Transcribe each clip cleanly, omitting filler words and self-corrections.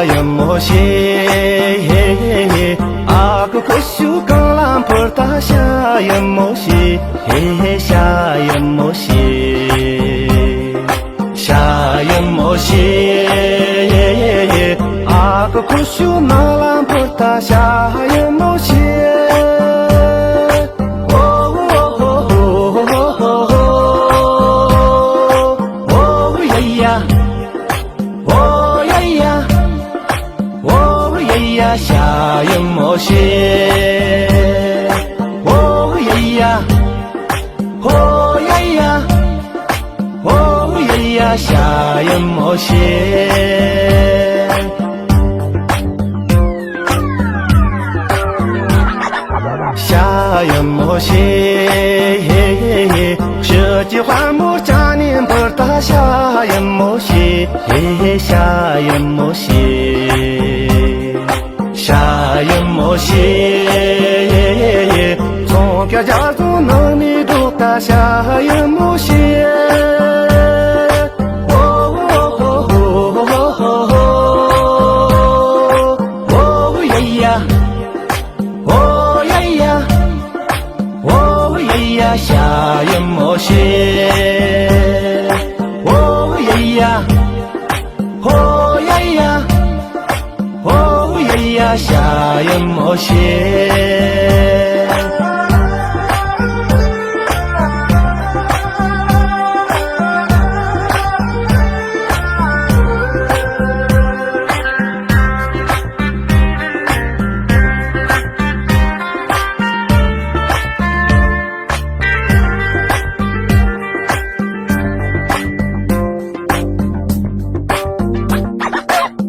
也莫些，阿哥可修刚兰坡大下也莫些，下也莫些，下也莫些，阿哥可修那兰坡大下也莫些。下也莫些，哦呀呀，哦呀呀，哦呀呀，下也莫些，下也莫些，设计花木家年不大下也莫些，下也莫些。下也莫些，从小家族能力都大下也莫些。哦呀呀，哦呀呀，哦呀呀，下也莫些。哦呀呀，哦呀呀。下也莫些，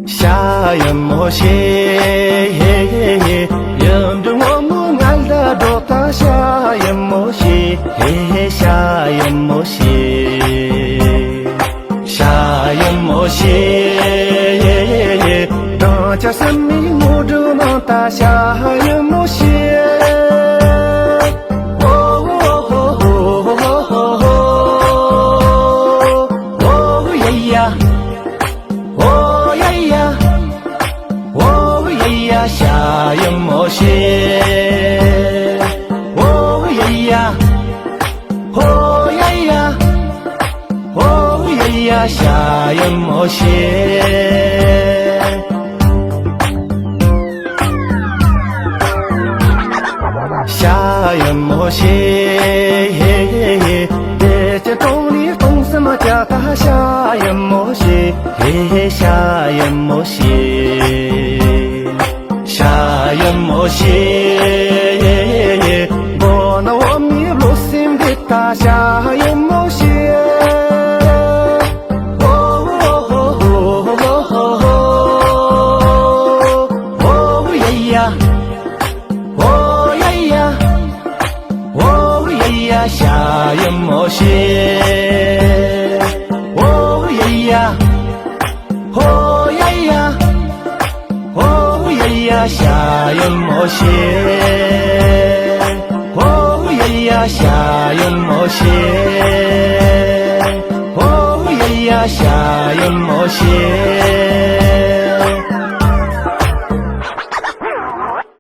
下也莫些。人着我们爱的多大下也莫些，下也莫些，下也莫些，大家生命我着能大下也莫些。哦呀呀，哦呀呀。下也莫些，哦呀呀，哦呀呀，哦呀呀，下也莫些，下也莫些，别这洞里懂什么叫大下也莫些，下也莫些。下也莫些，我那我迷路心的大下也莫些。哦呀呀，哦呀呀，哦呀呀，下也莫些。哦呀呀，哦呀呀。下也莫些，哦呀呀，下也莫些，哦呀呀，下也莫些。